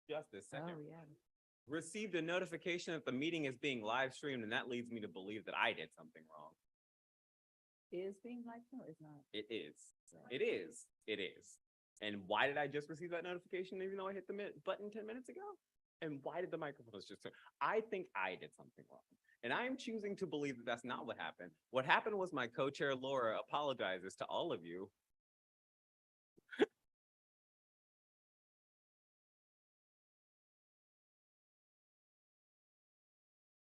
just this second. Oh, yeah. Received a notification that the meeting is being live streamed, and that leads me to believe that I did something wrong. Is being live streamed or is not? It is. It is. It is. And why did I just receive that notification even though I hit the button 10 minutes ago? And why did the microphones just turn? I think I did something wrong. And I am choosing to believe that that's not what happened. What happened was my co-chair, Laura, apologizes to all of you.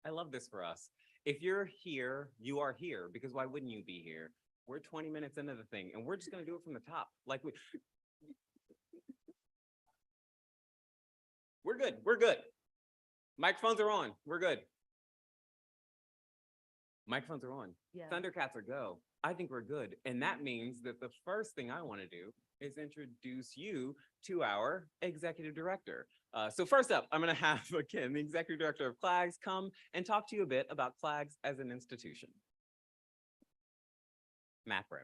I love this for us. If you're here, you are here, because why wouldn't you be here? We're 20 minutes into the thing, and we're just going to do it from the top. Like we're good. We're good. Microphones are on. We're good. Microphones are on. Yeah. Thundercats are go. I think we're good. And that means that the first thing I want to do is introduce you to our executive director. So first up, I'm going to have, again, the executive director of CLAGS come and talk to you a bit about CLAGS as an institution. Matt Brim.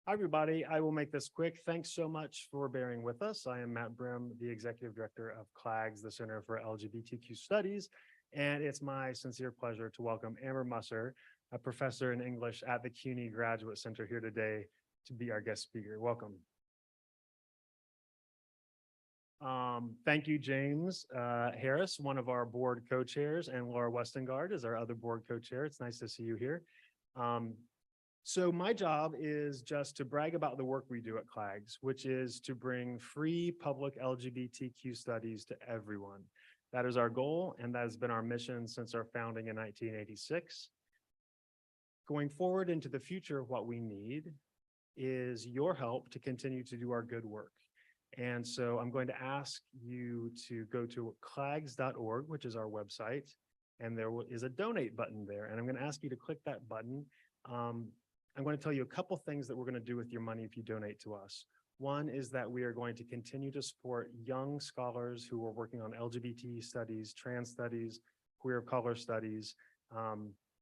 Hi, everybody. I will make this quick. Thanks so much for bearing with us. I am Matt Brim, the Executive Director of CLAGS, the Center for LGBTQ Studies, and it's my sincere pleasure to welcome Amber Musser, a professor in English at the CUNY Graduate Center here today to be our guest speaker. Welcome. Thank you, James Harris, one of our board co-chairs, and Laura Westengard is our other board co-chair. It's nice to see you here. So my job is just to brag about the work we do at CLAGS, which is to bring free public LGBTQ studies to everyone. That is our goal, and that has been our mission since our founding in 1986. Going forward into the future, what we need is your help to continue to do our good work. And so I'm going to ask you to go to clags.org, which is our website, and there is a donate button there. And I'm going to ask you to click that button. I'm going to tell you a couple things that we're going to do with your money if you donate to us. One is that we are going to continue to support young scholars who are working on LGBT studies, trans studies, queer of color studies,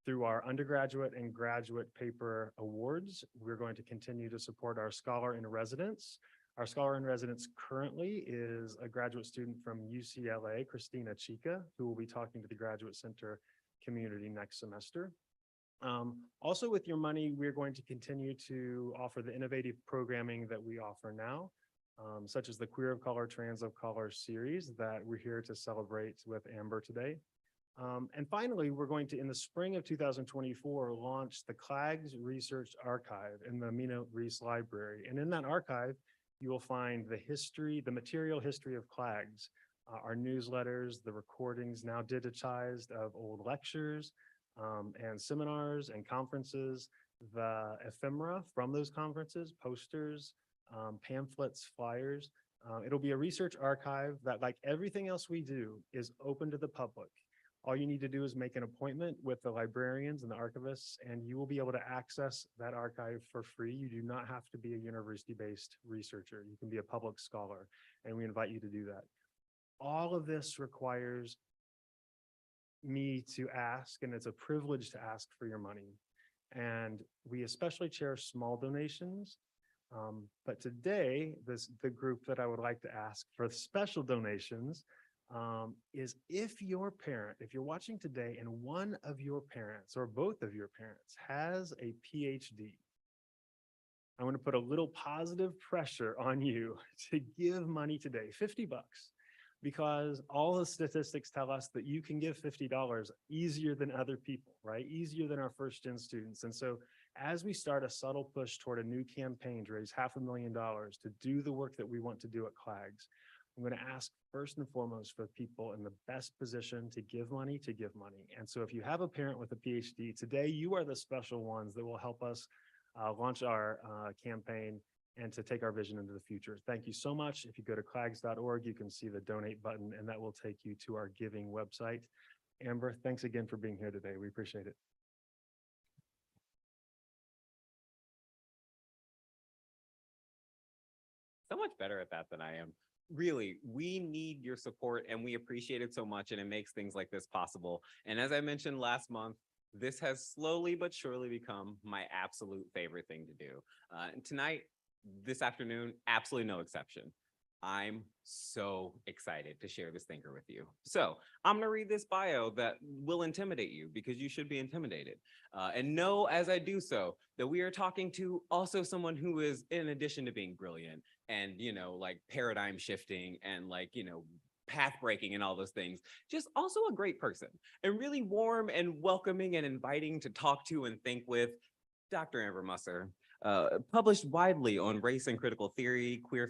through our undergraduate and graduate paper awards. We're going to continue to support our scholar in residence. Our scholar in residence currently is a graduate student from UCLA, Christina Chica, who will be talking to the Graduate Center community next semester. Also with your money, we're going to continue to offer the innovative programming that we offer now, such as the Queer of Color, Trans of Color series that we're here to celebrate with Amber today. And finally, we're going to, in the spring of 2024, launch the CLAGS Research Archive in the Mina Reese Library. And in that archive, you will find the history, the material history of CLAGS, our newsletters, the recordings now digitized of old lectures, and seminars and conferences, the ephemera from those conferences, posters, pamphlets, flyers. It'll be a research archive that, like everything else we do, is open to the public. All you need to do is make an appointment with the librarians and the archivists, and you will be able to access that archive for free. You do not have to be a university-based researcher. You can be a public scholar, and we invite you to do that. All of this requires me to ask, and it's a privilege to ask for your money. And we especially cherish small donations. But today, the group that I would like to ask for special donations is if your parent, if you're watching today and one of your parents or both of your parents has a PhD, I'm going to put a little positive pressure on you to give money today, $50. Because all the statistics tell us that you can give $50 easier than other people, right? Easier than our first-gen students. And so as we start a subtle push toward a new campaign to raise $500,000 to do the work that we want to do at CLAGS, I'm going to ask first and foremost for people in the best position to give money. And so if you have a parent with a PhD, today you are the special ones that will help us launch our campaign and to take our vision into the future. Thank you so much. If you go to clags.org, you can see the donate button, and that will take you to our giving website. Amber, thanks again for being here today. We appreciate it. So much better at that than I am. Really, we need your support, and we appreciate it so much, and it makes things like this possible. And as I mentioned last month, this has slowly but surely become my absolute favorite thing to do. And tonight, this afternoon, absolutely no exception. I'm so excited to share this thinker with you. So I'm going to read this bio that will intimidate you because you should be intimidated. And know as I do so that we are talking to also someone who is, in addition to being brilliant and, like paradigm shifting and like, path breaking and all those things, just also a great person and really warm and welcoming and inviting to talk to and think with. Dr. Amber Musser, published widely on race and critical theory, queer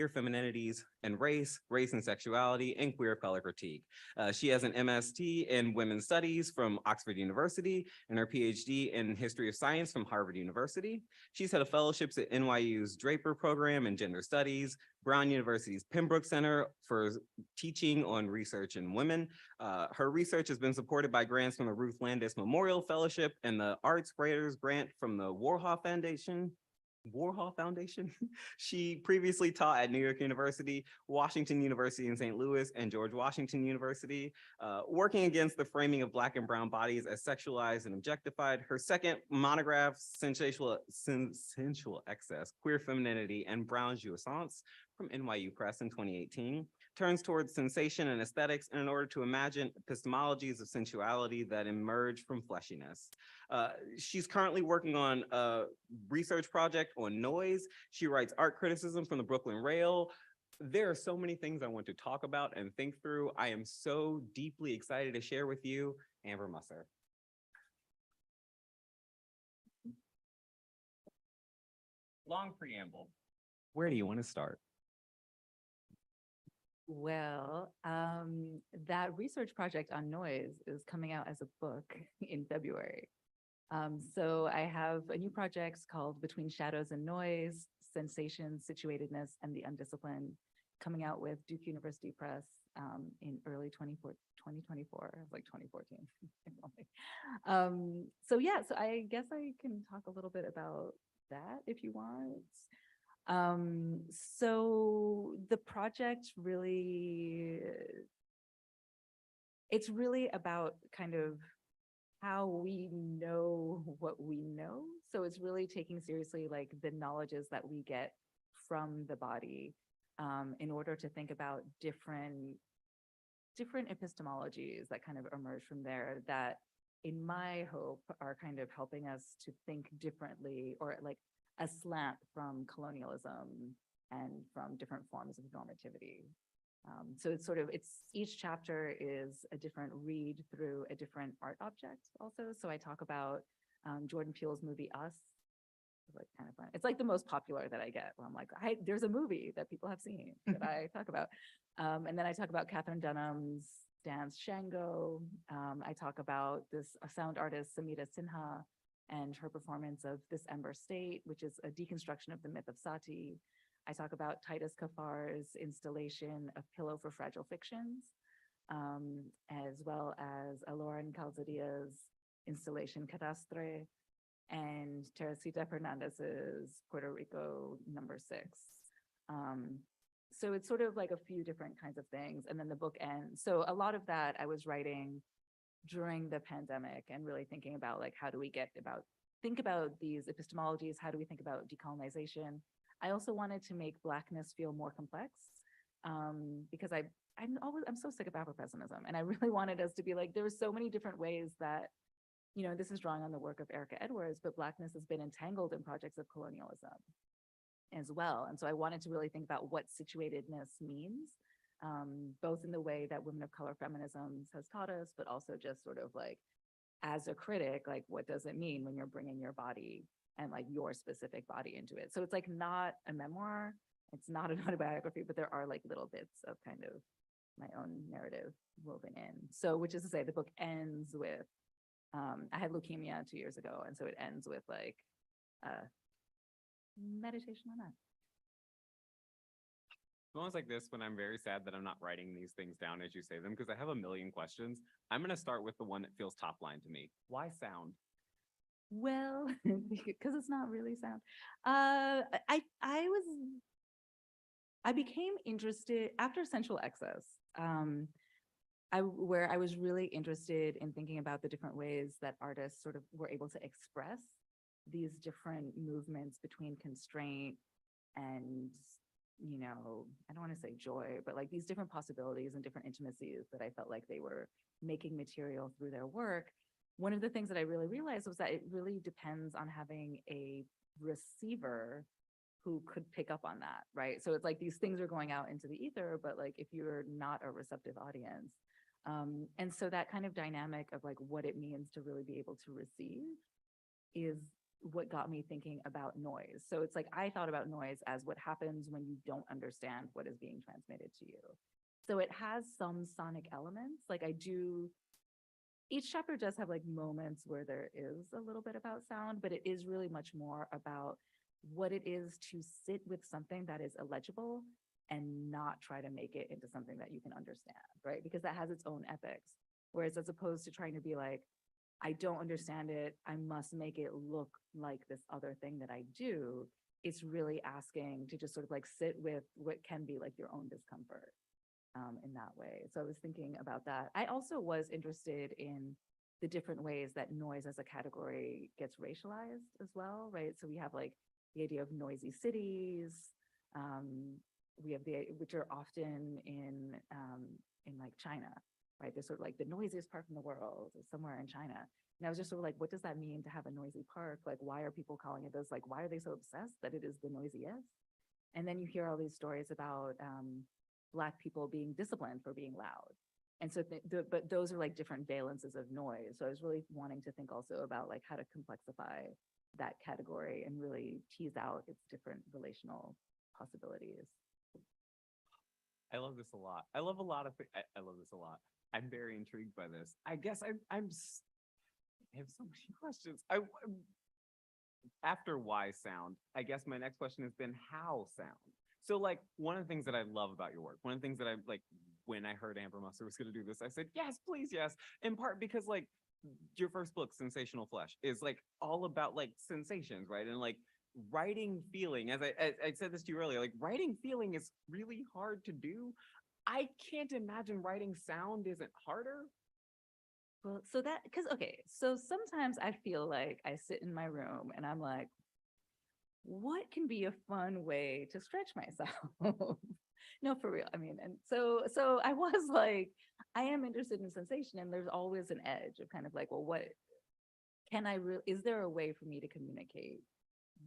femininities and race and sexuality, and queer of color critique. She has an MST in women's studies from Oxford University and her PhD in history of science from Harvard University. She's had fellowships at NYU's Draper program in gender studies, Brown University's Pembroke Center for teaching on research in women. Her research has been supported by grants from the Ruth Landis Memorial Fellowship and the Arts Writers Grant from the Warhol Foundation. She previously taught at New York University, Washington University in St. Louis, and George Washington University, working against the framing of Black and brown bodies as sexualized and objectified. Her second monograph, Sensual Excess, Queer Femininity and Brown Jouissance, from NYU Press in 2018, turns towards sensation and aesthetics in order to imagine epistemologies of sensuality that emerge from fleshiness. She's currently working on a research project on noise. She writes art criticism from the Brooklyn Rail. There are so many things I want to talk about and think through. I am so deeply excited to share with you Amber Musser. Long preamble. Where do you want to start? Well, that research project on noise is coming out as a book in February. So I have a new project called Between Shadows and Noise, Sensation, Situatedness, and the Undisciplined, coming out with Duke University Press in early 2024, like 2014. So yeah, so I guess I can talk a little bit about that if you want. So the project really, it's really about kind of how we know what we know. So it's really taking seriously like the knowledges that we get from the body in order to think about different epistemologies that kind of emerge from there that in my hope are kind of helping us to think differently or like a slant from colonialism and from different forms of normativity. So it's each chapter is a different read through a different art object also. So I talk about Jordan Peele's movie Us. It's like kind of fun. It's like the most popular that I get where I'm like, there's a movie that people have seen that I talk about. And then I talk about Catherine Dunham's dance Shango. I talk about this sound artist, Samita Sinha, and her performance of This Ember State, which is a deconstruction of the myth of Sati. I talk about Titus Kafar's installation of Pillow for Fragile Fictions, as well as Aloran Calzadia's installation Cadastre, and Teresita Fernandez's Puerto Rico #6. So it's sort of like a few different kinds of things. And then the book ends. So a lot of that I was writing during the pandemic and really thinking about like, how do we think about these epistemologies? How do we think about decolonization? I also wanted to make Blackness feel more complex because I'm so sick of Afro-pessimism. And I really wanted us to be like, there were so many different ways that, this is drawing on the work of Erica Edwards, but Blackness has been entangled in projects of colonialism as well. And so I wanted to really think about what situatedness means, both in the way that women of color feminism has taught us, but also just sort of like, as a critic, like what does it mean when you're bringing your body and like your specific body into it? So it's like not a memoir, it's not an autobiography, but there are like little bits of kind of my own narrative woven in. So, which is to say the book ends with, I had leukemia 2 years ago. And so it ends with like meditation on that. Moments like this when I'm very sad that I'm not writing these things down as you say them, because I have a million questions. I'm going to start with the one that feels top line to me. Why sound? Well, because it's not really sound. I became interested after Sensual Excess, where I was really interested in thinking about the different ways that artists sort of were able to express these different movements between constraint and, I don't want to say joy, but like these different possibilities and different intimacies that I felt like they were making material through their work. One of the things that I really realized was that it really depends on having a receiver who could pick up on that, right? So it's like these things are going out into the ether, but like if you're not a receptive audience. And so that kind of dynamic of like what it means to really be able to receive is what got me thinking about noise. So it's like I thought about noise as what happens when you don't understand what is being transmitted to you. So it has some sonic elements. Like each chapter does have like moments where there is a little bit about sound, but it is really much more about what it is to sit with something that is illegible and not try to make it into something that you can understand, right? Because that has its own epics. Whereas as opposed to trying to be like, I don't understand it, I must make it look like this other thing that I do, it's really asking to just sort of like sit with what can be like your own discomfort in that way. So I was thinking about that. I also was interested in the different ways that noise as a category gets racialized as well, right? So we have like the idea of noisy cities. We have which are often in like China, right? They're sort of like the noisiest park in the world is somewhere in China. And I was just sort of like, what does that mean to have a noisy park? Like, why are people calling it this? Like, why are they so obsessed that it is the noisiest? And then you hear all these stories about Black people being disciplined for being loud. And so, but those are like different valences of noise. So I was really wanting to think also about like how to complexify that category and really tease out its different relational possibilities. I love this a lot. I love a lot of things. I love this a lot. I'm very intrigued by this. I guess I have so many questions. After why sound, I guess my next question has been how sound. So like one of the things that I love about your work, one of the things that I like when I heard Amber Musser was going to do this, I said, yes, please, yes. In part because like your first book, Sensational Flesh, is like all about like sensations, right? And like writing feeling, as I said this to you earlier, like writing feeling is really hard to do. I can't imagine writing sound isn't harder. Well, so that, okay, so sometimes I feel like I sit in my room and I'm like, what can be a fun way to stretch myself? No, for real. I mean, and so I was like, I am interested in sensation, and there's always an edge of kind of like, well, what can I really, is there a way for me to communicate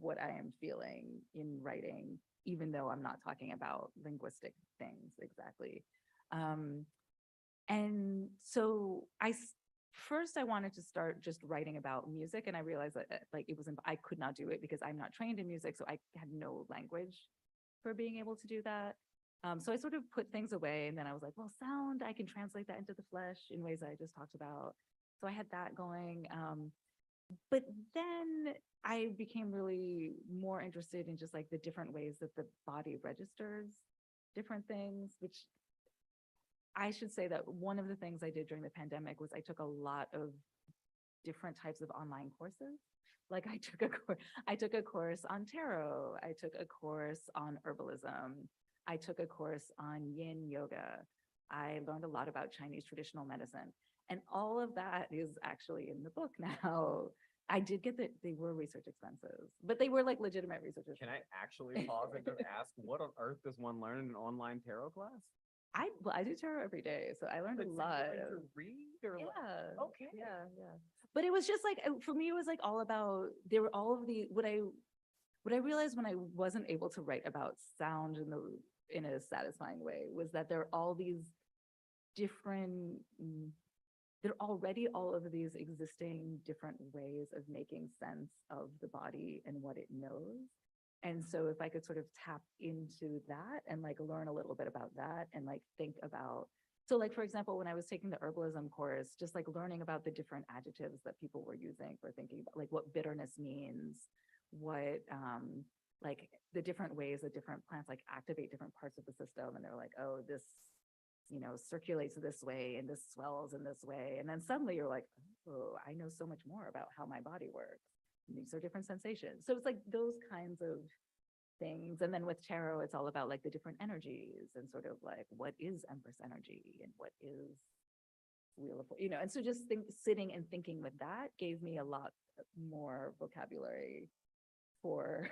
what I am feeling in writing, even though I'm not talking about linguistic things exactly? And so first I wanted to start just writing about music, and I realized that like I could not do it because I'm not trained in music, so I had no language for being able to do that. So I sort of put things away, and then I was like, well, sound, I can translate that into the flesh in ways I just talked about. So I had that going. But then I became really more interested in just like the different ways that the body registers different things, which I should say that one of the things I did during the pandemic was I took a lot of different types of online courses. Like I took a course on tarot. I took a course on herbalism. I took a course on yin yoga. I learned a lot about Chinese traditional medicine. And all of that is actually in the book now. I did get that they were research expenses, but they were like legitimate research expenses. Can I actually pause and just ask, what on earth does one learn in an online tarot class? I do tarot every day, so I learned a lot. To read or Yeah. okay. Yeah. But it was just like, for me, it was like all about, there were all of the, what I realized when I wasn't able to write about sound in a satisfying way was that there are all these different, there are already all of these existing different ways of making sense of the body and what it knows. And so if I could sort of tap into that and like learn a little bit about that and like think about, so like, for example, when I was taking the herbalism course, just like learning about the different adjectives that people were using for thinking about like what bitterness means, what like the different ways that different plants like activate different parts of the system. And they're like, oh, this, circulates this way and this swells in this way. And then suddenly you're like, oh, I know so much more about how my body works. And these are different sensations. So it's like those kinds of things. And then with tarot, it's all about like the different energies and sort of like what is Empress energy and what is Wheel of, and so just sitting and thinking with that gave me a lot more vocabulary for,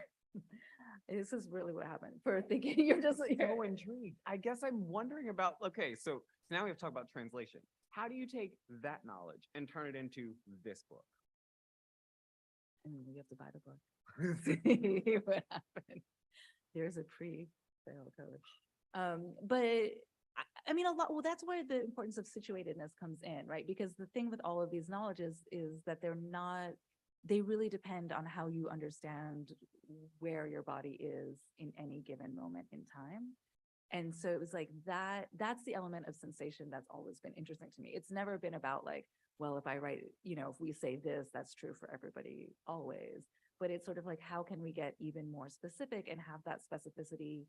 this is really what happened, for thinking, you're just, So intrigued. I guess I'm wondering about, okay, so now we have to talk about translation. How do you take that knowledge and turn it into this book? and we have to buy the book. See what happened. There's a pre-sale code. But I mean, a lot, well, that's where the importance of situatedness comes in, right? Because the thing with all of these knowledges is that they're not, they really depend on how you understand where your body is in any given moment in time. And so it was like that's the element of sensation that's always been interesting to me. It's never been about like, well, if I write, if we say this, that's true for everybody always. But it's sort of like, how can we get even more specific and have that specificity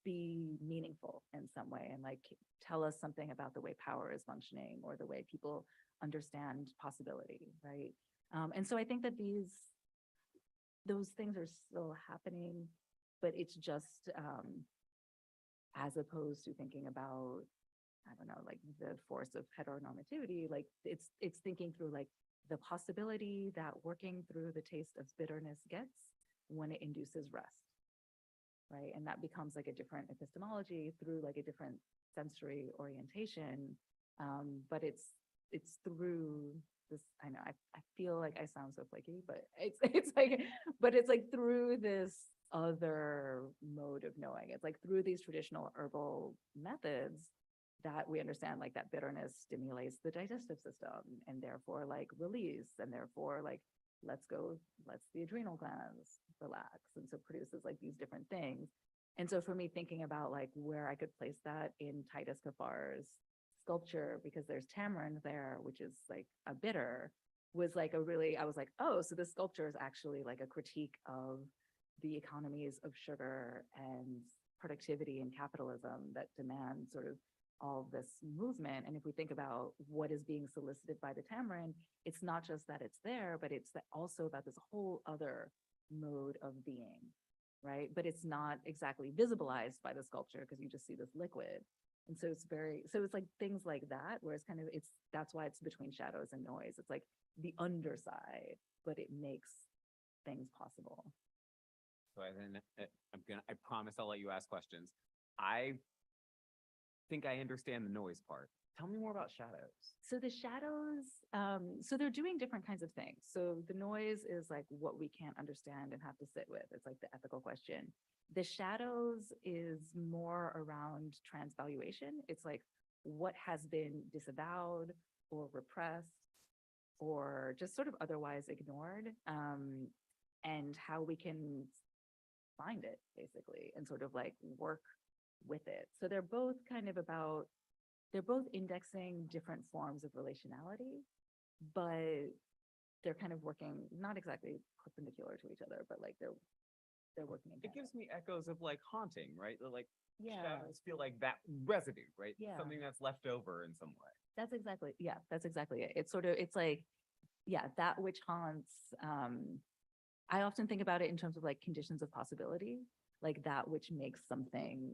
be meaningful in some way and like tell us something about the way power is functioning or the way people understand possibility, right? And so I think that those things are still happening, but it's just as opposed to thinking about, I don't know, like the force of heteronormativity, like it's thinking through like the possibility that working through the taste of bitterness gets when it induces rest, right? And that becomes like a different epistemology through like a different sensory orientation. But it's through this, I know, I feel like I sound so flaky, but it's like, but it's like through this other mode of knowing. It's like through these traditional herbal methods that we understand like that bitterness stimulates the digestive system and therefore like release and therefore like lets the adrenal glands relax, and so produces like these different things. And so for me, thinking about like where I could place that in Titus Kafar's sculpture, because there's tamarind there, which is like a bitter, was like I was like, oh, so this sculpture is actually like a critique of the economies of sugar and productivity and capitalism that demand sort of all of this movement. And if we think about what is being solicited by the tamarind, it's not just that it's there, but it's also about this whole other mode of being, right? But it's not exactly visibilized by the sculpture because you just see this liquid. And so it's like things like that, where it's kind of, that's why it's between shadows and noise. It's like the underside, but it makes things possible. So I promise I'll let you ask questions. I think I understand the noise part. Tell me more about shadows. So the shadows, so they're doing different kinds of things. So the noise is like what we can't understand and have to sit with. It's like the ethical question. The shadows is more around transvaluation. It's like what has been disavowed or repressed or just sort of otherwise ignored, and how we can find it basically and sort of like work with it. So they're both indexing different forms of relationality, but they're kind of working not exactly perpendicular to each other, but like they're working in It tandem. gives me echoes of like haunting, right? Like Yeah, shadows feel like that residue, right? Yeah. Something that's left over in some way. that's exactly it. It's like, yeah, that which haunts. I often think about it in terms of like conditions of possibility, like that which makes something,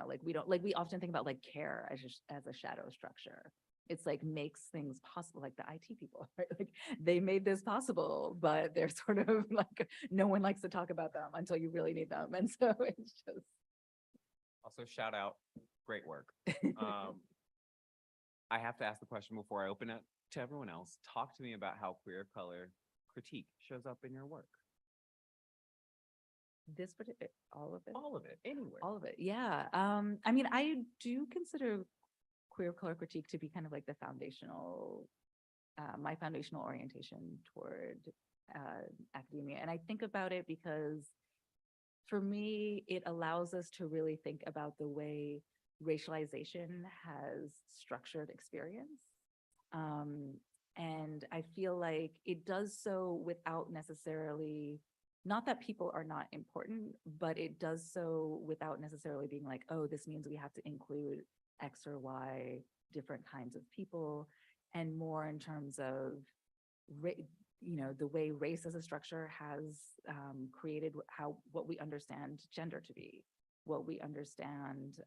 like we often think about like care as a shadow structure. It's like makes things possible, like the IT people, right? Like they made this possible, but they're sort of like, no one likes to talk about them until you really need them. And so it's just. Also, shout out, great work. I have to ask the question before I open it to everyone else. Talk to me about how queer of color critique shows up in your work. This particular, all of it? All of it, anywhere. All of it, yeah. I mean, I do consider queer of color critique to be kind of like the foundational, my foundational orientation toward academia. And I think about it because for me, it allows us to really think about the way racialization has structured experience. And I feel like it does so without necessarily, not that people are not important, but it does so without necessarily being like, oh, this means we have to include X or Y different kinds of people, and more in terms of, the way race as a structure has created what we understand gender to be, what we understand,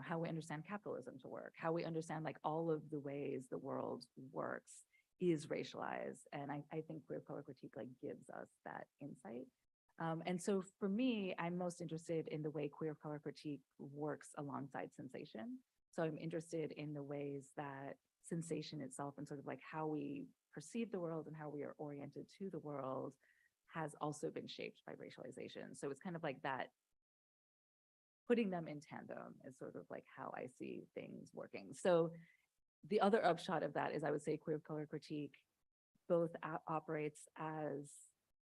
how we understand capitalism to work, how we understand like all of the ways the world works is racialized. And I think queer color critique like gives us that insight. And so for me, I'm most interested in the way queer color critique works alongside sensation. So I'm interested in the ways that sensation itself and sort of like how we perceive the world and how we are oriented to the world has also been shaped by racialization. So it's kind of like that, putting them in tandem is sort of like how I see things working. So the other upshot of that is I would say queer color critique both operates as,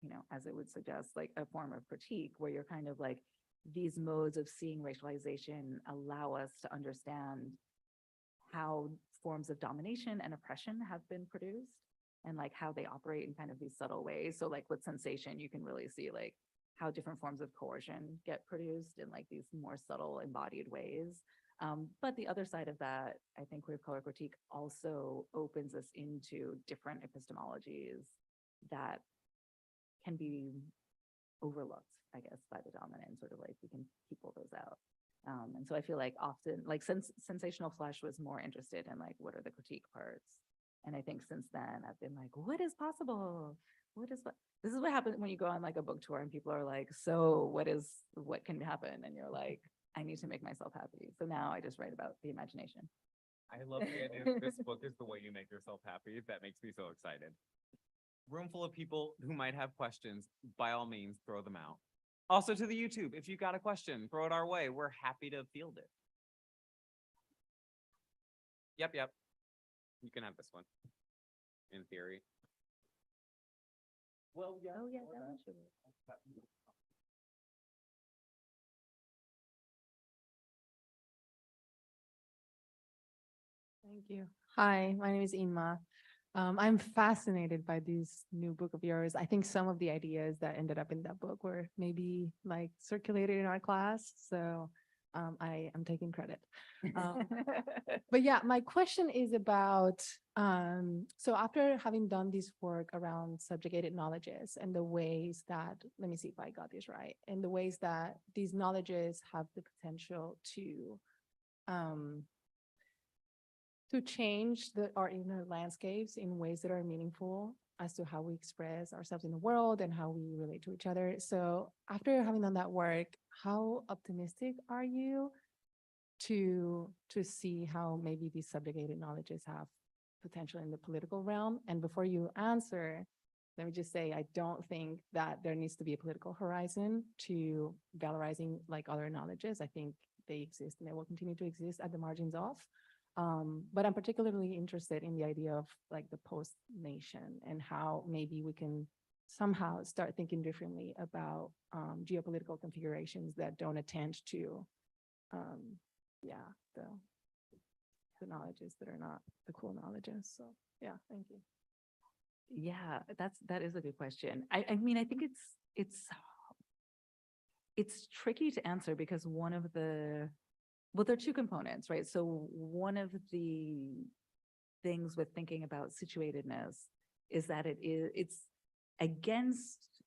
you know, as it would suggest, like a form of critique where you're kind of like, these modes of seeing racialization allow us to understand how forms of domination and oppression have been produced and like how they operate in kind of these subtle ways. So like with sensation, you can really see like how different forms of coercion get produced in like these more subtle embodied ways. But the other side of that, I think queer color critique also opens us into different epistemologies that can be overlooked, I guess, by the dominant, sort of like we can people those out. And so I feel like often, like sensational flesh was more interested in like, what are the critique parts? And I think since then I've been like, what is possible? This is what happens when you go on like a book tour and people are like, so what can happen? And you're like, I need to make myself happy. So now I just write about the imagination. I love the idea this book is the way you make yourself happy. That makes me so excited. Room full of people who might have questions, by all means, throw them out. Also to the YouTube, if you got a question, throw it our way. We're happy to field it. Yep. You can have this one, in theory. Well, yeah. Oh yeah, that one should be. Thank you. Hi, my name is Inma. I'm fascinated by this new book of yours. I think some of the ideas that ended up in that book were maybe like circulated in our class. So I am taking credit. But yeah, my question is about, so after having done this work around subjugated knowledges and the ways that, let me see if I got this right, and the ways that these knowledges have the potential to change our inner landscapes in ways that are meaningful as to how we express ourselves in the world and how we relate to each other. So after having done that work, how optimistic are you to see how maybe these subjugated knowledges have potential in the political realm? And before you answer, let me just say, I don't think that there needs to be a political horizon to valorizing like other knowledges. I think they exist and they will continue to exist at the margins of. But I'm particularly interested in the idea of like the post-nation and how maybe we can somehow start thinking differently about geopolitical configurations that don't attend to, the knowledges that are not the cool knowledges. So yeah, thank you. Yeah, that is a good question. I mean, I think it's tricky to answer because there are two components, right? So one of the things with thinking about situatedness is that it's against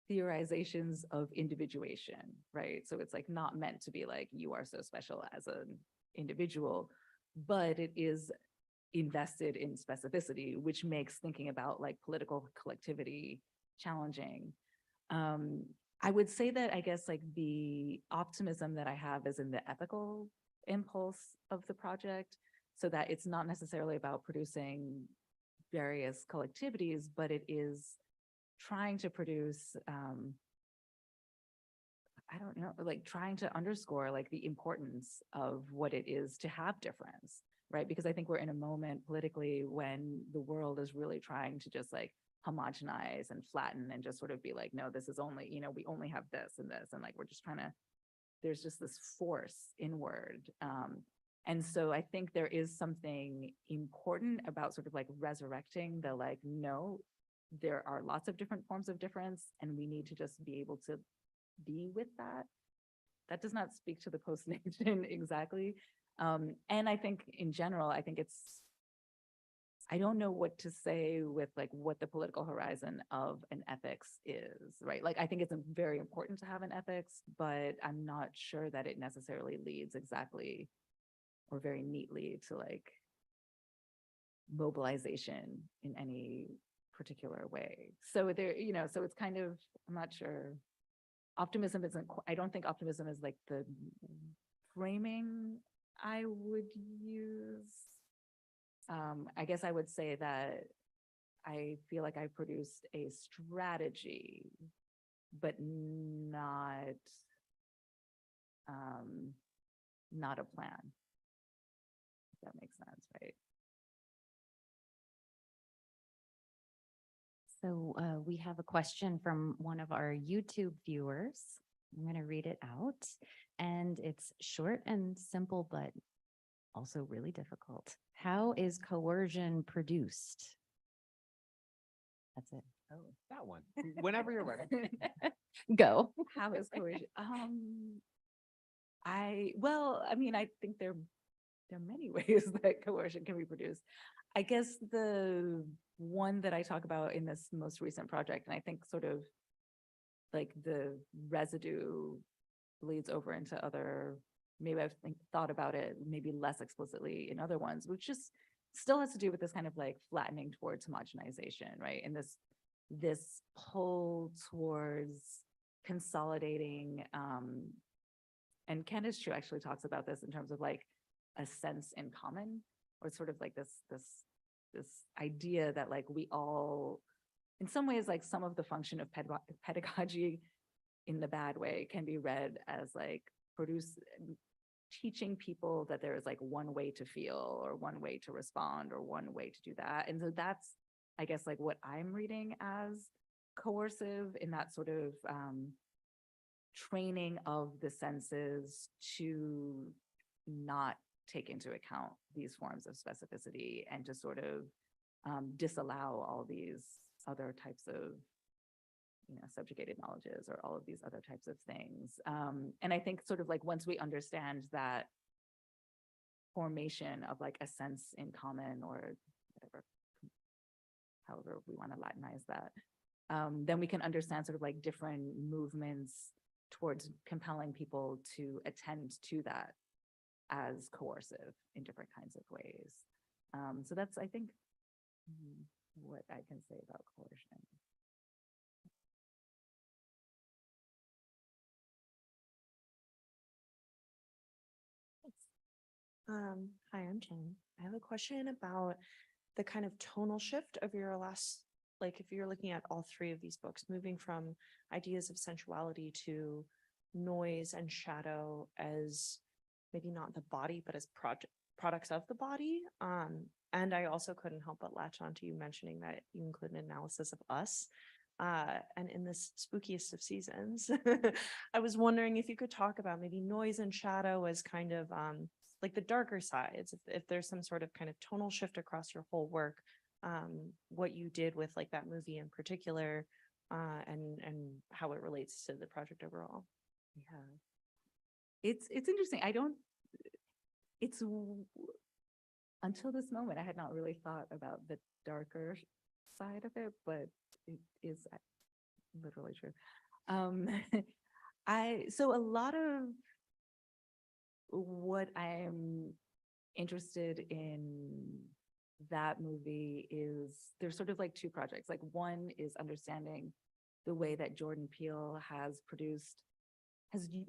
theorizations of individuation, right? So it's like not meant to be like, you are so special as an individual, but it is invested in specificity, which makes thinking about like political collectivity challenging. I would say that I guess like the optimism that I have is in the ethical impulse of the project, so that it's not necessarily about producing various collectivities, but it is trying to produce, I don't know, like trying to underscore like the importance of what it is to have difference, right? Because I think we're in a moment politically when the world is really trying to just like homogenize and flatten and just sort of be like, no, this is only, we only have this and this. And like, we're just trying to, there's just this force inward. And so I think there is something important about sort of like resurrecting the like, no, there are lots of different forms of difference and we need to just be able to be with that. That does not speak to the post-nation exactly. And I think in general, I don't know what to say with like what the political horizon of an ethics is, right? Like, I think it's very important to have an ethics, but I'm not sure that it necessarily leads exactly or very neatly to like mobilization in any particular way. So there, so it's kind of, I'm not sure. Optimism isn't, I don't think optimism is like the framing I would use. I guess I would say that I feel like I produced a strategy, but not a plan. If that makes sense, right? So we have a question from one of our YouTube viewers. I'm going to read it out, and it's short and simple, but also really difficult. How is coercion produced? That's it. Oh, that one. Whenever you're ready. Go. How is coercion? I think there are many ways that coercion can be produced. I guess the one that I talk about in this most recent project, and I think sort of like the residue bleeds over into other, maybe I've thought about it maybe less explicitly in other ones, which just still has to do with this kind of like flattening towards homogenization, right? And this pull towards consolidating, and Candace True actually talks about this in terms of like a sense in common, or sort of like this idea that like we all, in some ways, like some of the function of pedagogy in the bad way can be read as like teaching people that there is like one way to feel or one way to respond or one way to do that. And so that's, I guess, like what I'm reading as coercive, in that sort of training of the senses to not take into account these forms of specificity and to sort of disallow all these other types of, subjugated knowledges or all of these other types of things. And I think sort of like once we understand that formation of like a sense in common, or whatever, however we want to Latinize that, then we can understand sort of like different movements towards compelling people to attend to that as coercive in different kinds of ways. So that's, I think, what I can say about coercion. Hi, I'm Jen. I have a question about the kind of tonal shift of your last, like if you're looking at all three of these books, moving from ideas of sensuality to noise and shadow as maybe not the body, but as products of the body. And I also couldn't help but latch on to you mentioning that you include an analysis of us. And in this spookiest of seasons, I was wondering if you could talk about maybe noise and shadow as kind of like the darker sides, if there's some sort of kind of tonal shift across your whole work, what you did with like that movie in particular, and how it relates to the project overall. Yeah. It's interesting. Until this moment, I had not really thought about the darker side of it, but it is literally true. So a lot of what I'm interested in that movie is, there's sort of like two projects. Like one is understanding the way that Jordan Peele has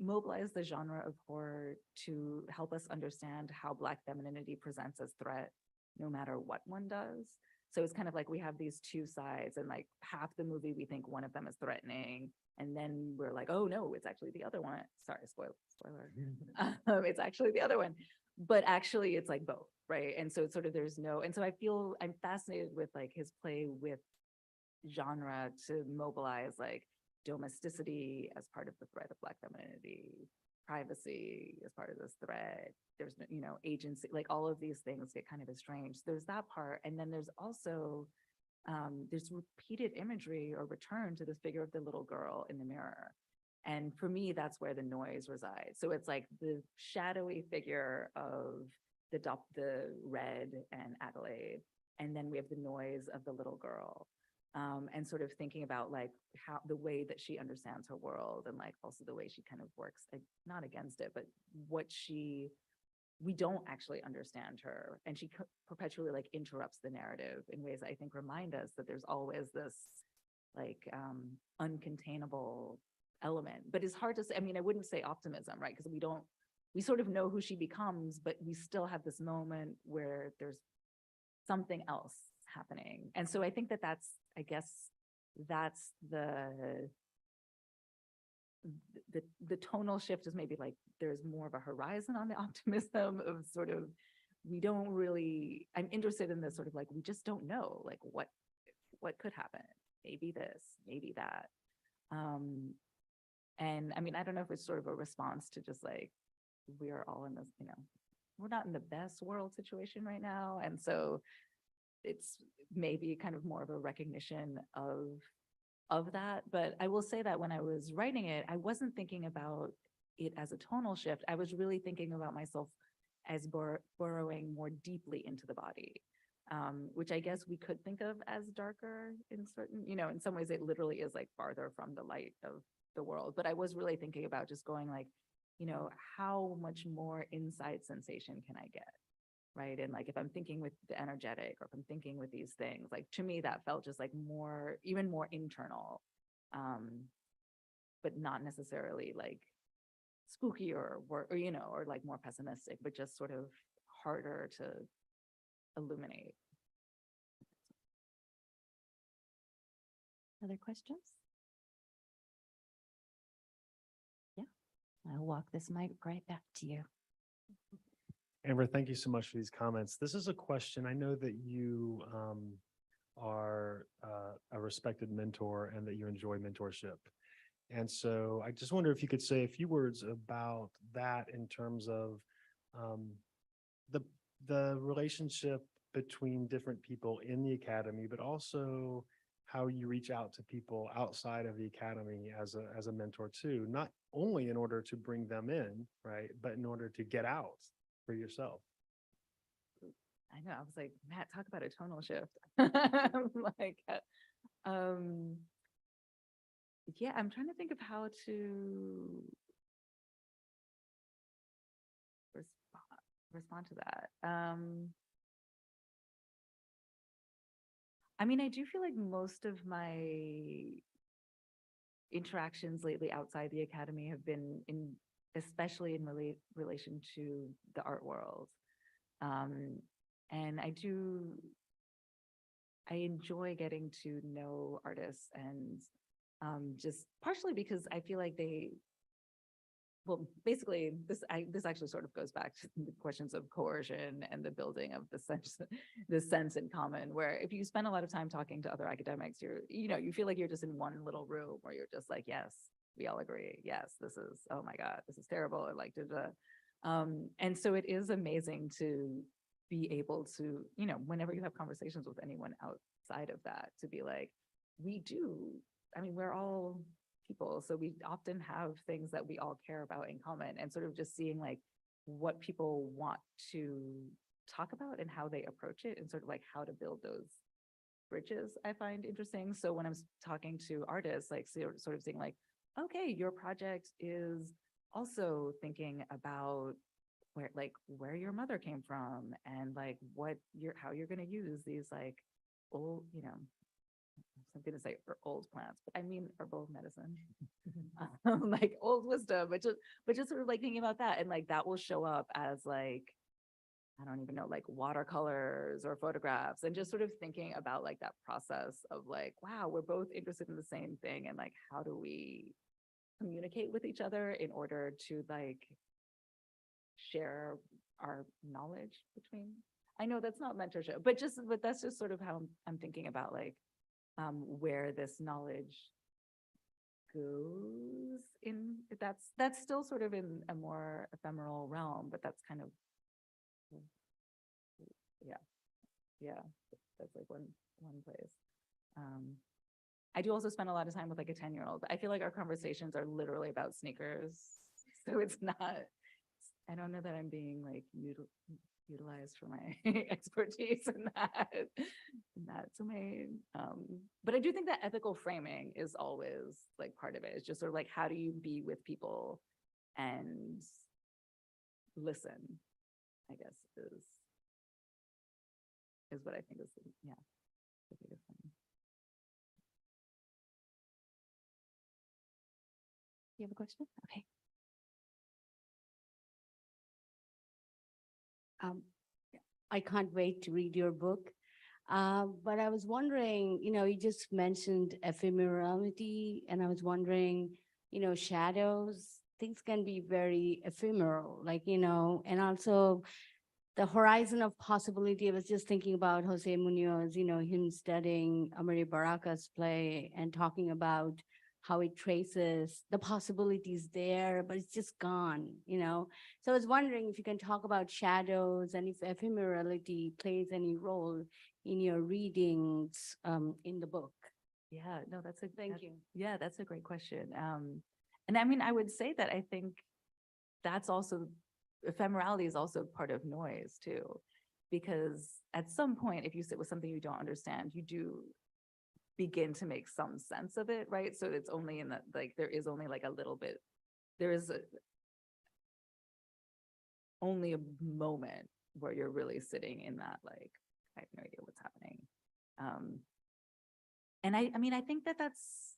mobilized the genre of horror to help us understand how Black femininity presents as threat, no matter what one does. So it's kind of like we have these two sides, and like half the movie we think one of them is threatening, and then we're like, oh no, it's actually the other one. Sorry, spoiler. It's actually the other one, but actually it's like both, right? And so it's sort of and so I feel I'm fascinated with like his play with genre to mobilize like domesticity as part of the threat of Black femininity, privacy as part of this threat. There's agency, like all of these things get kind of estranged. There's that part, and then there's also there's repeated imagery or return to this figure of the little girl in the mirror. And for me, that's where the noise resides. So it's like the shadowy figure of the Red and Adelaide, and then we have the noise of the little girl. And sort of thinking about like how the way that she understands her world, and like also the way she kind of works, like, not against it, but what she we don't actually understand her. And she perpetually like interrupts the narrative in ways that I think remind us that there's always this like uncontainable element. But it's hard to say, I mean, I wouldn't say optimism, right? Because we sort of know who she becomes, but we still have this moment where there's something else happening. And so I think that I guess that's the tonal shift is maybe like there's more of a horizon on the optimism of sort of, I'm interested in this sort of like, we just don't know like what could happen. Maybe this, maybe that. And I mean, I don't know if it's sort of a response to just like, we are all in this, we're not in the best world situation right now. And so it's maybe kind of more of a recognition of that. But I will say that when I was writing it, I wasn't thinking about it as a tonal shift. I was really thinking about myself as burrowing more deeply into the body, which I guess we could think of as darker in certain, in some ways it literally is like farther from the light of the world. But I was really thinking about just going like, how much more inside sensation can I get? Right. And like, if I'm thinking with the energetic, or if I'm thinking with these things, like to me, that felt just like even more internal, but not necessarily like spooky or like more pessimistic, but just sort of harder to illuminate. Other questions? Yeah, I'll walk this mic right back to you. Amber, thank you so much for these comments. This is a question. I know that you are a respected mentor and that you enjoy mentorship. And so I just wonder if you could say a few words about that in terms of the relationship between different people in the academy, but also how you reach out to people outside of the academy as a mentor too, not only in order to bring them in, right, but in order to get out for yourself. I know, I was like, Matt, talk about a tonal shift. Like, yeah, I'm trying to think of how to respond to that. I mean, I do feel like most of my interactions lately outside the academy have been especially in relation to the art world. And I enjoy getting to know artists, and just partially because I feel like basically this actually sort of goes back to the questions of coercion and the building of the sense in common, where if you spend a lot of time talking to other academics, you feel like you're just in one little room where you're just like, yes, we all agree. Yes, oh my God, this is terrible. Or like, and so it is amazing to be able to, whenever you have conversations with anyone outside of that, to be like, we're all people. So we often have things that we all care about in common, and sort of just seeing like what people want to talk about and how they approach it, and sort of like how to build those bridges, I find interesting. So when I'm talking to artists, like sort of saying like, okay, your project is also thinking about where your mother came from, and like how you're going to use these like old, I'm going to say old plants, but I mean herbal medicine, like old wisdom, but just sort of like thinking about that, and like that will show up as like, I don't even know, like watercolors or photographs, and just sort of thinking about like that process of like, wow, we're both interested in the same thing, and like how do we communicate with each other in order to like share our knowledge between. I know that's not mentorship, but that's just sort of how I'm thinking about like where this knowledge goes in. That's still sort of in a more ephemeral realm, but that's kind of, yeah, that's like one place. I do also spend a lot of time with like a 10-year-old. I feel like our conversations are literally about sneakers. So it's not, I don't know that I'm being like utilized for my expertise in that domain. But I do think that ethical framing is always like part of it. It's just sort of like, how do you be with people and listen I guess is what I think is, yeah. the biggest thing. You have a question? Okay. I can't wait to read your book. But I was wondering, you just mentioned ephemerality, and I was wondering, shadows, things can be very ephemeral, and also the horizon of possibility. I was just thinking about Jose Munoz, him studying Amari Baraka's play and talking about how it traces the possibilities there, but it's just gone, So I was wondering if you can talk about shadows and if ephemerality plays any role in your readings in the book. Yeah, no, Thank you. Yeah, that's a great question. And I mean, I would say that I think that's also, ephemerality is also part of noise too. Because at some point, if you sit with something you don't understand, you do begin to make some sense of it, right? So it's only in that, like, there is only like a little bit, only a moment where you're really sitting in that, like, I have no idea what's happening. And I mean, I think that's,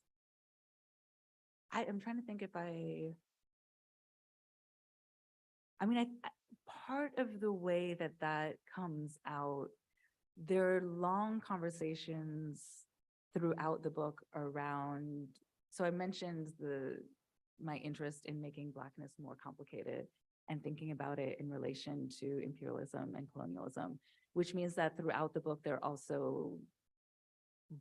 I'm trying to think if I mean, part of the way that comes out, there are long conversations throughout the book around, so I mentioned my interest in making Blackness more complicated and thinking about it in relation to imperialism and colonialism, which means that throughout the book, there are also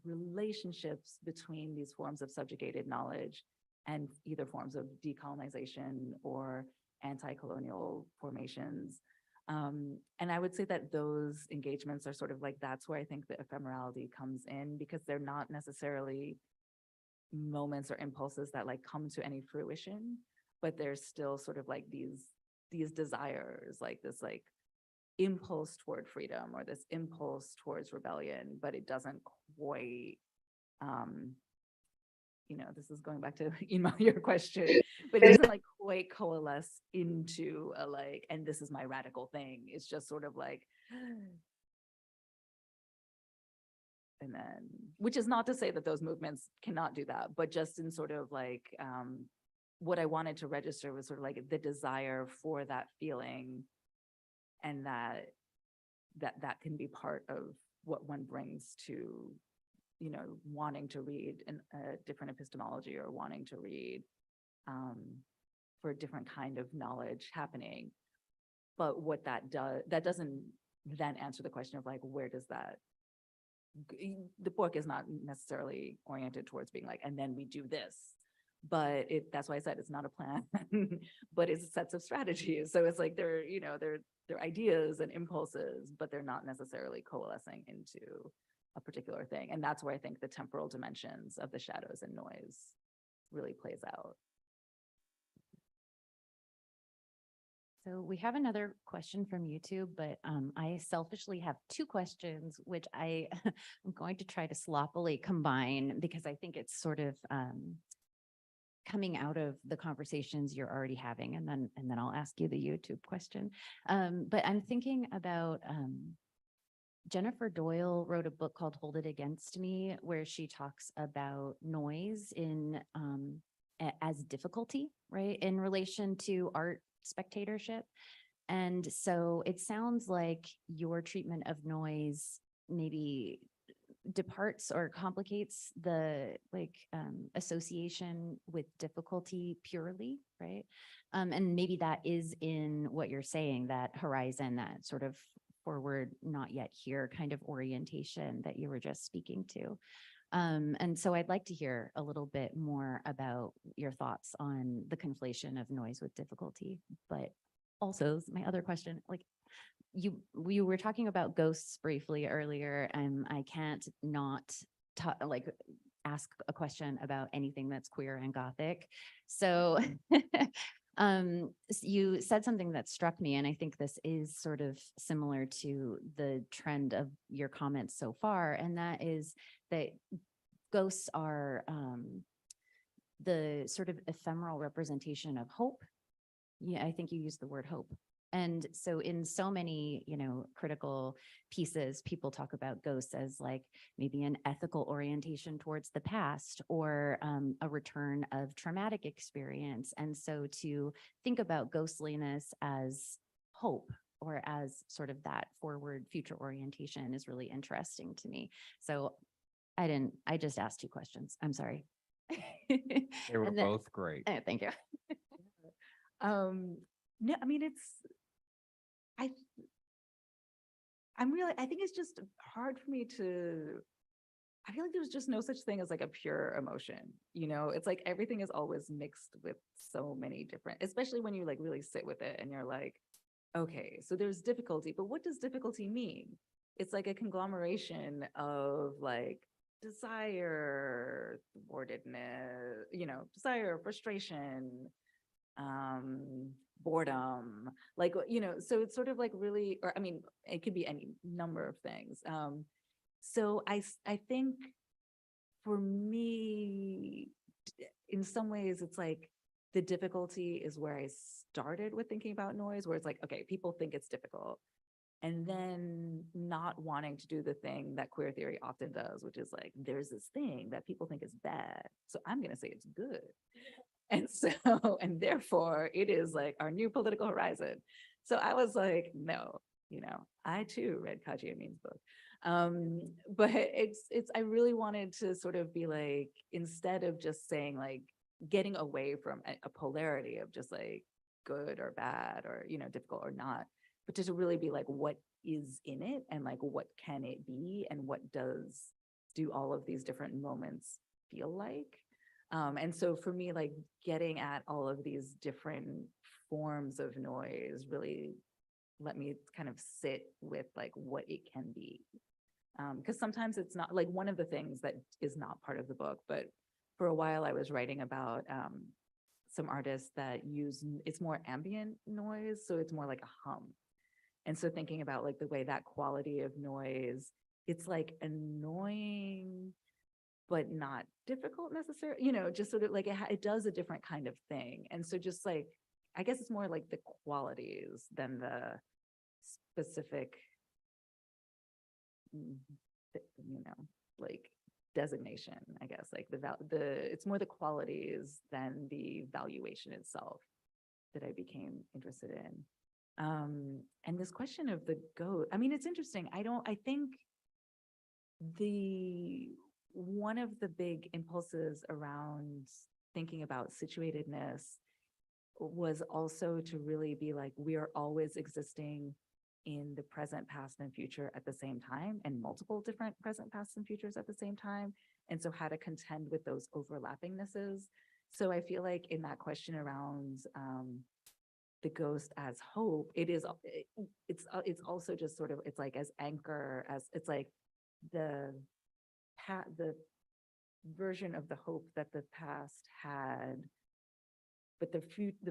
relationships between these forms of subjugated knowledge and either forms of decolonization or anti-colonial formations. And I would say that those engagements are sort of like, that's where I think the ephemerality comes in, because they're not necessarily moments or impulses that like come to any fruition, but there's still sort of like these desires, like this like impulse toward freedom or this impulse towards rebellion, but it doesn't quite, this is going back to your question, but it doesn't like quite coalesce into a like, and this is my radical thing. It's just sort of like, and then, which is not to say that those movements cannot do that, but just in sort of like, what I wanted to register was sort of like the desire for that feeling, and that can be part of what one brings to, wanting to read a different epistemology or wanting to read for a different kind of knowledge happening. But what that does, that doesn't then answer the question of like, where does that, the book is not necessarily oriented towards being like, and then we do this, but that's why I said it's not a plan, but it's sets of strategies. So it's like they're ideas and impulses, but they're not necessarily coalescing into a particular thing. And that's where I think the temporal dimensions of the shadows and noise really plays out. So we have another question from YouTube, but I selfishly have two questions, which I'm going to try to sloppily combine because I think it's sort of coming out of the conversations you're already having, and then I'll ask you the YouTube question. But I'm thinking about Jennifer Doyle wrote a book called Hold It Against Me, where she talks about noise in as difficulty, right, in relation to art spectatorship. And so it sounds like your treatment of noise maybe departs or complicates the association with difficulty purely, right? And maybe that is in what you're saying, that horizon, that sort of forward, not yet here kind of orientation that you were just speaking to. And so I'd like to hear a little bit more about your thoughts on the conflation of noise with difficulty. But also my other question, like we were talking about ghosts briefly earlier, and I can't not ask a question about anything that's queer and Gothic. So you said something that struck me, and I think this is sort of similar to the trend of your comments so far, and that is that ghosts are the sort of ephemeral representation of hope. Yeah, I think you used the word hope. And so in so many, critical pieces, people talk about ghosts as like maybe an ethical orientation towards the past or a return of traumatic experience. And so to think about ghostliness as hope or as sort of that forward future orientation is really interesting to me. So I just asked 2 questions. I'm sorry. They were And then- both great. Thank you. No, I mean, I, I think it's just hard for me I feel like there's just no such thing as like a pure emotion, it's like everything is always mixed with so many different, especially when you like really sit with it and you're like, okay, so there's difficulty, but what does difficulty mean? It's like a conglomeration of like desire, thwartedness, desire, frustration, boredom, like, so it's sort of like really, or I mean, it could be any number of things. So I think for me, in some ways, it's like the difficulty is where I started with thinking about noise, where it's like, okay, people think it's difficult. And then not wanting to do the thing that queer theory often does, which is like, there's this thing that people think is bad. So I'm going to say it's good. And so, and therefore it is like our new political horizon. So I was like, no, I too read Kaji Amin's book. But I really wanted to sort of be like, instead of just saying like, getting away from a polarity of just like good or bad or, difficult or not, but to really be like, what is in it and like, what can it be? And what do all of these different moments feel like? And so for me, like getting at all of these different forms of noise really let me kind of sit with like what it can be. Because sometimes it's not like one of the things that is not part of the book, but for a while I was writing about some artists that it's more ambient noise. So it's more like a hum. And so thinking about like the way that quality of noise, it's like annoying, but not difficult necessarily, just sort of like it does a different kind of thing. And so just like, I guess it's more like the qualities than the specific, like designation, I guess, like it's more the qualities than the valuation itself that I became interested in. And this question of the goat, I mean, it's interesting. I think one of the big impulses around thinking about situatedness was also to really be like, we are always existing in the present, past, and future at the same time, and multiple different present, past, and futures at the same time. And so how to contend with those overlappingnesses. So I feel like in that question around the ghost as hope, it's also just sort of, it's like as anchor, as it's like the version of the hope that the past had, but the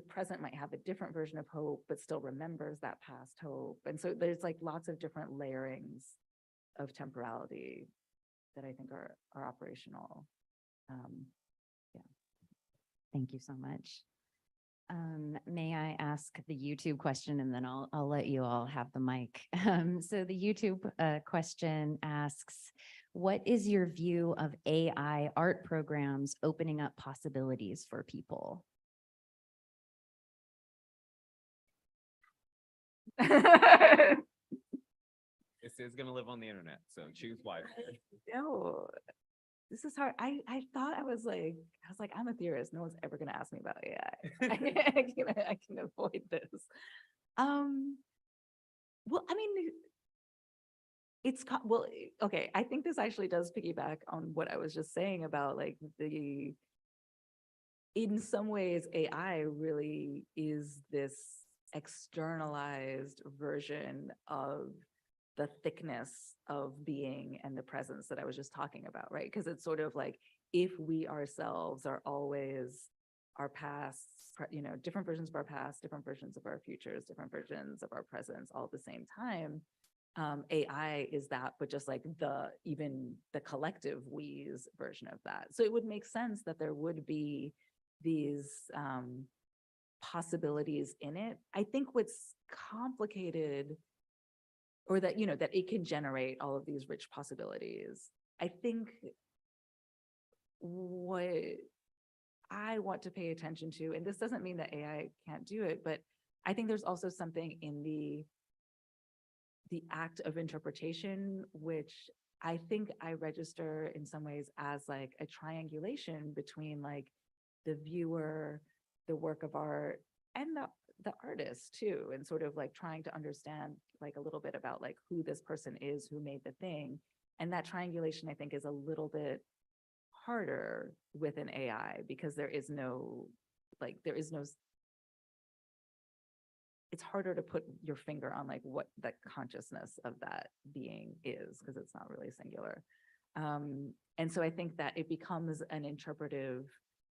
present might have a different version of hope, but still remembers that past hope. And so there's like lots of different layerings of temporality that I think are operational. Yeah. Thank you so much. May I ask the YouTube question, and then I'll let you all have the mic. So the YouTube question asks, what is your view of AI art programs opening up possibilities for people? This is going to live on the internet, so choose wisely. No, this is hard. I thought I was like, I'm a theorist. No one's ever going to ask me about AI. I can avoid this. Well, I mean, well, okay. I think this actually does piggyback on what I was just saying about like in some ways, AI really is this externalized version of the thickness of being and the presence that I was just talking about, right? Because it's sort of like, if we ourselves are always our past, different versions of our past, different versions of our futures, different versions of our presence all at the same time, AI is that, but just like even the collective we's version of that. So it would make sense that there would be these possibilities in it. I think what's complicated, or that, you know, that it can generate all of these rich possibilities. I think what I want to pay attention to, and this doesn't mean that AI can't do it, but I think there's also something in the act of interpretation, which I think I register in some ways as like a triangulation between like the viewer, the work of art, and the artist too, and sort of like trying to understand like a little bit about like who this person is, who made the thing. And that triangulation, I think, is a little bit harder with an AI because there is no, it's harder to put your finger on like what the consciousness of that being is, because it's not really singular. And so I think that it becomes an interpretive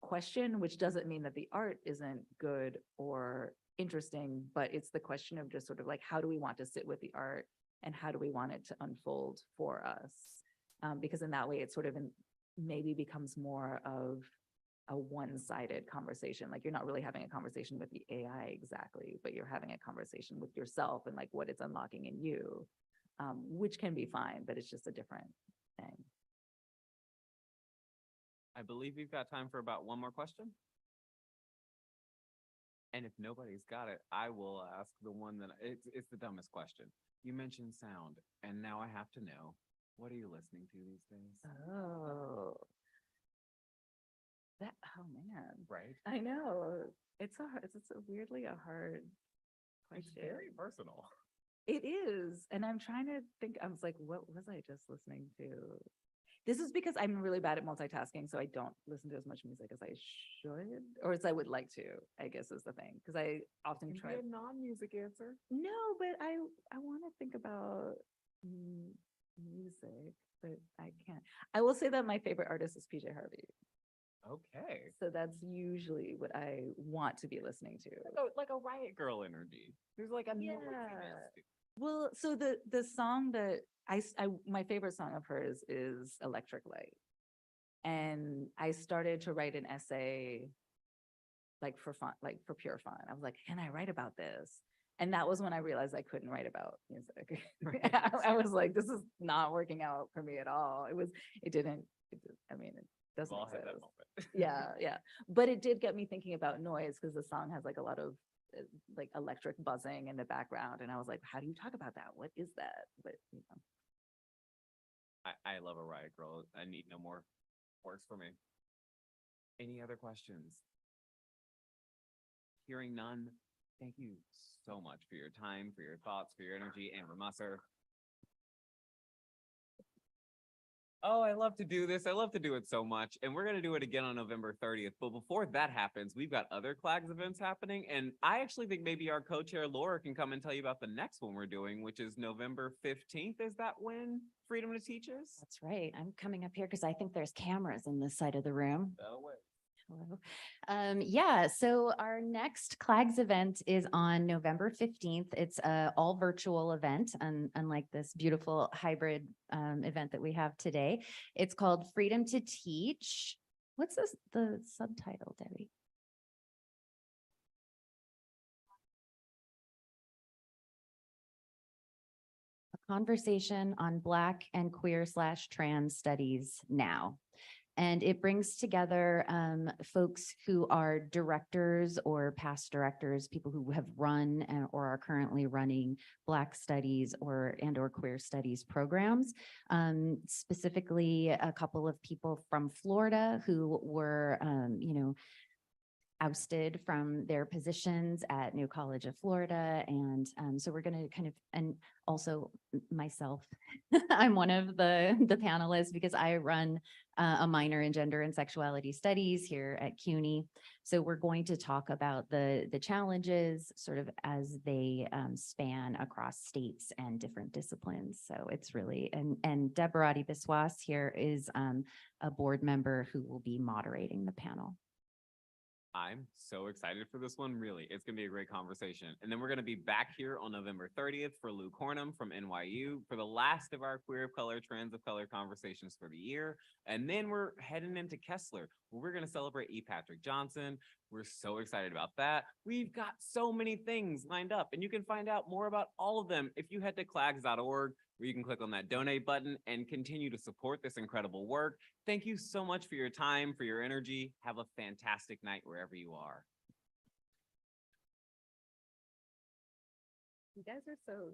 question, which doesn't mean that the art isn't good or interesting, but it's the question of just sort of like, how do we want to sit with the art and how do we want it to unfold for us? Because in that way, it sort of maybe becomes more of a one-sided conversation. Like you're not really having a conversation with the AI exactly, but you're having a conversation with yourself and like what it's unlocking in you, which can be fine, but it's just a different thing. I believe we've got time for about one more question. And if nobody's got it, I will ask the one that it's the dumbest question. You mentioned sound, and now I have to know, what are you listening to these days? Oh, oh man. Right? I know. It's a weirdly a hard It's question. very personal. It is. And I'm trying to think, I was like, what was I just listening to? This is because I'm really bad at multitasking, so I don't listen to as much music as I should, or as I would like to, I guess is the thing. Because I often Can try. be a non-music answer. No, but I want to think about music, but I can't. I will say that my favorite artist is PJ Harvey. Okay. So that's usually what I want to be listening to. Like a Riot Girl energy. There's like a Yeah. noisiness. Well, so the song that I my favorite song of hers is Electric Light. And I started to write an essay like for fun, like for pure fun. I was like, can I write about this? And that was when I realized I couldn't write about music. I was like, this is not working out for me at all. I mean, it doesn't We've all had that exist. moment. Yeah. But it did get me thinking about noise because the song has like a lot of like electric buzzing in the background. And I was like, how do you talk about that? What is that? But you know. I love a Riot Girl. I need no more. Works for me. Any other questions? Hearing none, thank you so much for your time, for your thoughts, for your energy, Amber Musser. Oh, I love to do this. I love to do it so much. And we're going to do it again on November 30th. But before that happens, we've got other CLAGS events happening. And I actually think maybe our co-chair Laura can come and tell you about the next one we're doing, which is November 15th. Is that when Freedom to Teach is? That's right. I'm coming up here because I think there's cameras in this side of the room. That'll wait. Hello. Yeah, so our next CLAGS event is on November 15th. It's a all virtual event, and unlike this beautiful hybrid event that we have today. It's called Freedom to Teach. What's the subtitle, Debbie? A conversation on Black and queer/trans studies now. And it brings together folks who are directors or past directors, people who have run or are currently running Black studies or queer studies programs. Specifically, a couple of people from Florida who were, ousted from their positions at New College of Florida. And so we're going to kind of, and also myself, I'm one of the panelists because I run a minor in gender and sexuality studies here at CUNY. So we're going to talk about the challenges sort of as they span across states and different disciplines. So it's really, and Deborah Biswas here is a board member who will be moderating the panel. I'm so excited for this one, really. It's gonna be a great conversation. And then we're gonna be back here on November 30th for Lou Cornum from NYU for the last of our queer of color, trans of color conversations for the year. And then we're heading into Kessler, where we're gonna celebrate E. Patrick Johnson. We're so excited about that. We've got so many things lined up, and you can find out more about all of them if you head to clags.org, where you can click on that donate button and continue to support this incredible work. Thank you so much for your time, for your energy. Have a fantastic night wherever you are. You guys are so